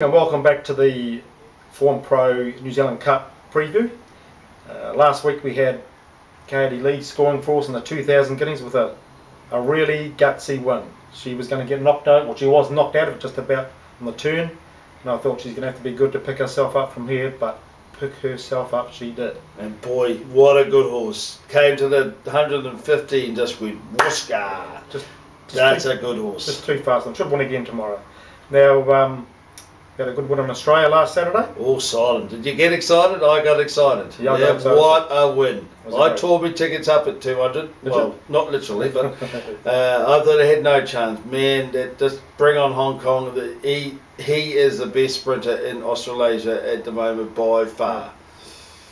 And welcome back to the Form Pro New Zealand Cup preview. Last week we had Katie Lee scoring for us in the 2000 guineas with a really gutsy win. She was going to get knocked out, well she was knocked out of it just about on the turn, and I thought she's going to have to be good to pick herself up from here, but pick herself up she did. And boy, what a good horse. Came to the 150 and just went whooska. That's a good horse. Just too fast, and should win again tomorrow. Now, we had a good win in Australia last Saturday. All silent. Did you get excited? I got excited. Yeah, I got excited. What a win. I great. tore my tickets up at 200. Well, not literally, but I thought I had no chance. Man, just bring on Hong Kong. He is the best sprinter in Australasia at the moment by far.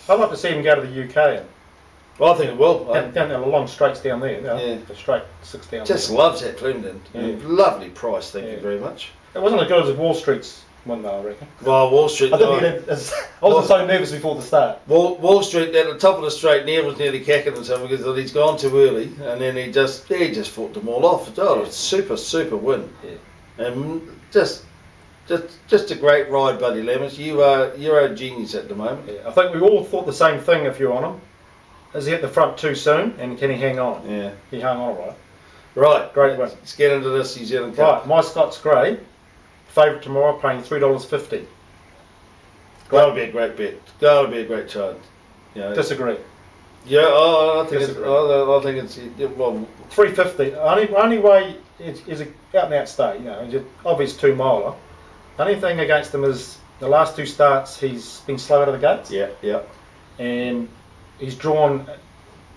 I'd like to see him go to the UK. Well, I think it will. Down the long straights down there. Yeah. The straight 6 down Just there. loves that Clemson. Yeah. Lovely price, thank you very much. It wasn't as good as Wall Street's one though, I reckon. Well, Wall Street. I wasn't so nervous before the start. Wall Street at the top of the straight, Neil was nearly kicking himself because he's gone too early, and then he just fought them all off. Oh, Yeah. super win. Yeah. And just a great ride, Buddy Lemons. You're a genius at the moment. Yeah. I think we all thought the same thing if you're on him. Has he hit the front too soon, and can he hang on? Yeah. He hung on all right. Right. Great win. Let's get into this New Zealand Cup. Right, my Scots Grey, favourite tomorrow, paying $3.50. That'll be a great bet. That'll be a great chance. You know, Disagree. Yeah, I think Disagree. I think it's well. $3.50. Only way is an out and out stay. You know, he's an obvious 2-miler. Only thing against him is the last 2 starts he's been slow out of the gates. Yeah. And he's drawn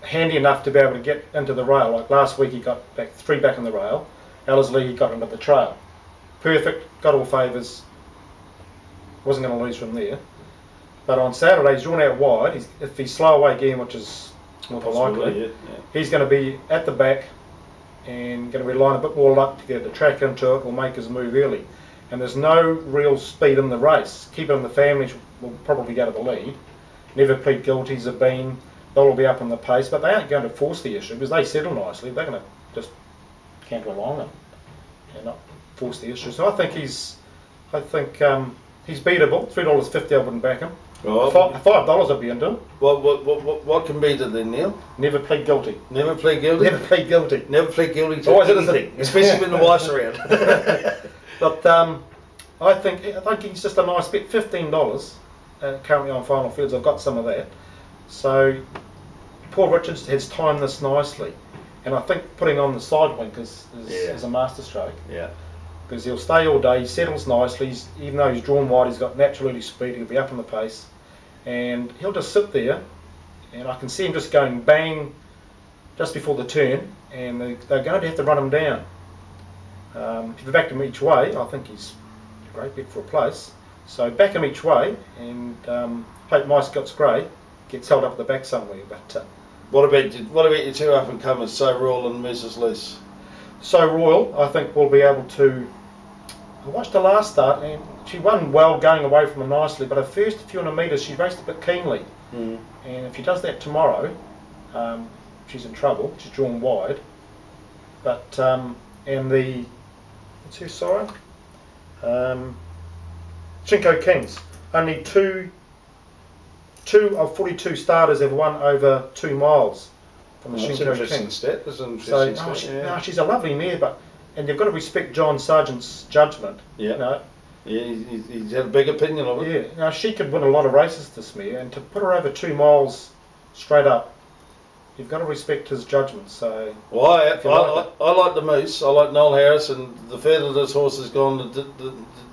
handy enough to be able to get into the rail. Like last week he got back 3 back in the rail. Ellerslie he got into the trail. Perfect, got all favours. Wasn't going to lose from there. But on Saturday he's drawn out wide. If he's slow away again, which is more than likely, Yeah. he's going to be at the back and going to rely a bit more luck to get the track into it or make his move early. And there's no real speed in the race. Keep It in the Family will probably go to the lead. Never Plead Guilty's have been. They'll all be up on the pace, but they aren't going to force the issue because they settle nicely. They're going to just canter along and not force the issue. So I think he's beatable. $3.50 I wouldn't back him. Oh. $5 I'd be into him. What can beat it then, Neil? Never plead guilty. Never plead guilty? Never plead guilty. Never plead guilty to Always anything, especially when the wife's around. But I think he's just a nice bet. $15 currently on Final Fields. I've got some of that. So Paul Richards has timed this nicely, and I think putting on the side wink is a masterstroke. Yeah. Because he'll stay all day, he settles nicely, even though he's drawn wide, he's got natural early speed, he'll be up on the pace, and he'll just sit there, and I can see him just going bang just before the turn, and they're going to have to run him down. If you back him each way, I think he's a great bet for a place. So back him each way, and hope My Scots Grey gets held up at the back somewhere. But What about your 2 up and comers, So Royal and Mrs. Loose? So Royal, I think will be able to. I watched the last start and she won well going away from him nicely, but her first few hundred metres she raced a bit keenly. And if she does that tomorrow, she's in trouble. She's drawn wide. But and the what's her sorry? Chinko Kings. Only two of 42 starters have won over 2 miles from the Chinko Kings. Stat. That's an interesting stat. No, she's a lovely mare, and you've got to respect John Sargent's judgment. Yeah. You know? Yeah, he's had a big opinion of it. Yeah. Now she could win a lot of races, this mare, and to put her over 2 miles straight up, you've got to respect his judgment. So. Well, I like the Moose. I like Noel Harris, and the further this horse has gone,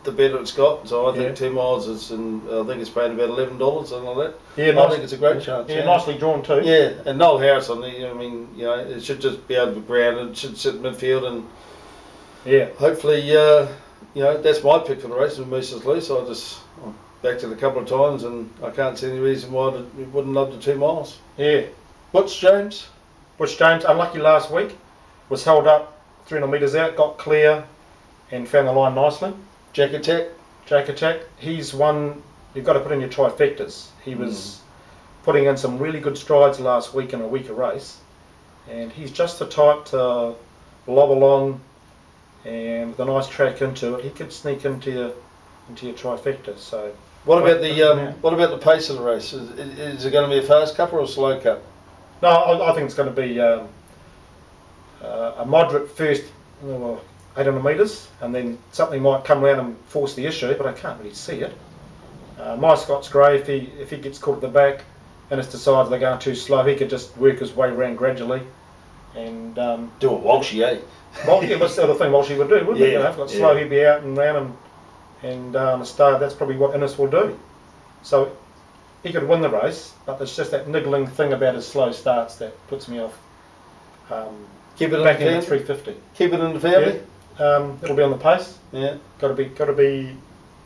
the better it's got. So I think 2 miles is, and I think it's paying about $11, something like that. Yeah, I think it's a great chance. Yeah, nicely drawn too. Yeah, and Noel Harris on the, I mean, you know, it should just be able to ground. It should sit in midfield, and hopefully, you know, that's my pick for the race with Moose's Loose. I backed it a couple of times, and I can't see any reason why it wouldn't love the 2 miles. Yeah. Butch James, unlucky last week, was held up 300 metres out, got clear, and found the line nicely. Jack Attack. He's one you've got to put in your trifectas. He was putting in some really good strides last week in a weaker race, and he's just the type to lob along and with a nice track into it, he could sneak into into your trifecta. So what about the pace of the race? Is it going to be a fast cup or a slow cup? No, I think it's going to be a moderate first 800 metres, and then something might come around and force the issue, but I can't really see it. My Scots Grey, if he gets caught at the back and it's decided they're going too slow, he could just work his way around gradually and do a Walshy, eh? Well, yeah, that's the other thing Walshy would do, wouldn't it? You know, like slow, he'd be out and round and start. That's probably what Innes will do. So he could win the race, but there's just that niggling thing about his slow starts that puts me off. Keep it back in in 350. Keep it in the family. Yeah. It'll be on the pace. Yeah. Got to be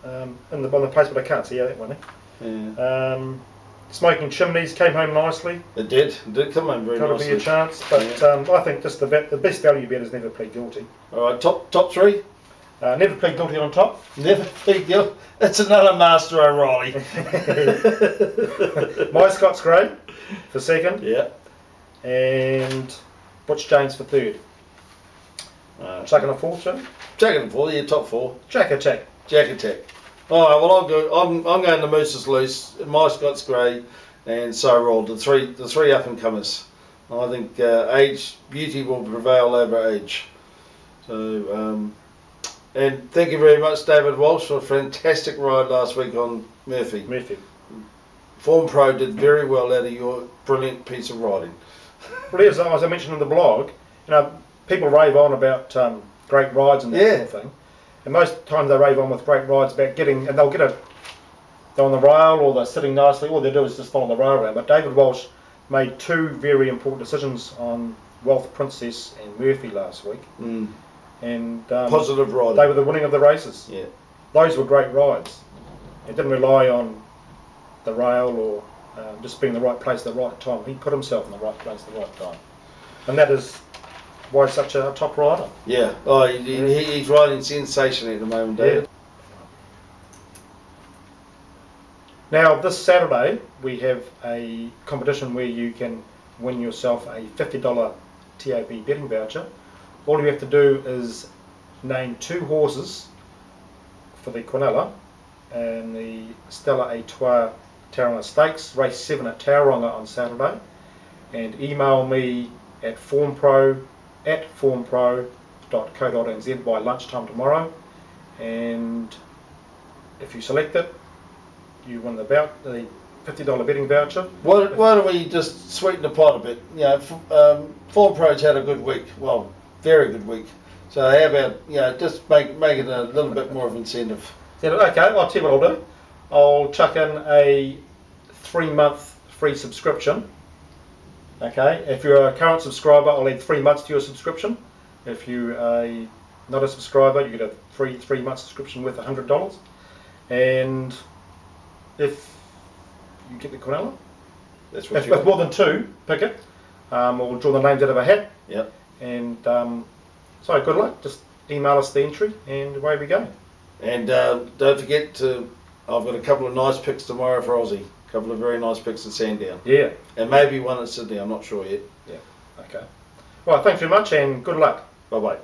on the pace, but I can't see that one. Yeah. Smoking Chimneys came home nicely. It did come home very nicely. Got to be a chance, but I think just the best value bet is Never Plead Guilty. All right, top three. Never Plead Guilty on top. Never Plead Guilty. It's another Master O'Reilly. My Scots Grey for second. Yeah. And Butch James for third. Chucking a fourth, Jim? Chucking a fourth, yeah, top four. Jack Attack. All right, well I'm going to Moose's Loose, My Scots Grey, and So Rolled, the three up and comers. I think beauty will prevail over age. So and thank you very much, David Walsh, for a fantastic ride last week on Murphy. Form Pro did very well out of your brilliant piece of riding. Well, as I mentioned in the blog, you know, people rave on about great rides and that sort of thing. And most times they rave on with great rides about getting, and they're on the rail or they're sitting nicely, all they do is just follow the rail around. But David Walsh made two very important decisions on Wealth Princess and Murphy last week. And positive riding. They were the winning of the races. Yeah. Those were great rides. It didn't rely on the rail or just being in the right place at the right time. He put himself in the right place at the right time. And that is why he's such a top rider. Yeah. Oh, he's riding sensationally at the moment, David. Yeah. Now, this Saturday, we have a competition where you can win yourself a $50 TAB betting voucher. All you have to do is name two horses for the Quinella and the Stella Artois Tauranga Stakes, race 7 at Tauranga on Saturday, and email me at formpro@formpro.co.nz by lunchtime tomorrow, and if you select it, you win the $50 betting voucher. Why don't we just sweeten the pot a bit? You know, Form Pro's had a good week. Well, very good week. So how about just make it a little bit more of incentive. Okay, I'll tell you what I'll do. I'll chuck in a 3-month free subscription. Okay, if you're a current subscriber, I'll add 3 months to your subscription. If you're not a subscriber, you get a free 3-month subscription worth $100. And if you get the Quinella, if more than 2, pick it. We'll draw the names out of a hat. Yep. And so good luck. Just email us the entry, and away we go. And don't forget I've got a couple of nice picks tomorrow for Aussie. A couple of very nice picks at Sandown. Yeah. And maybe one at Sydney. I'm not sure yet. Yeah. Okay. Well, thanks very much, and good luck. Bye bye.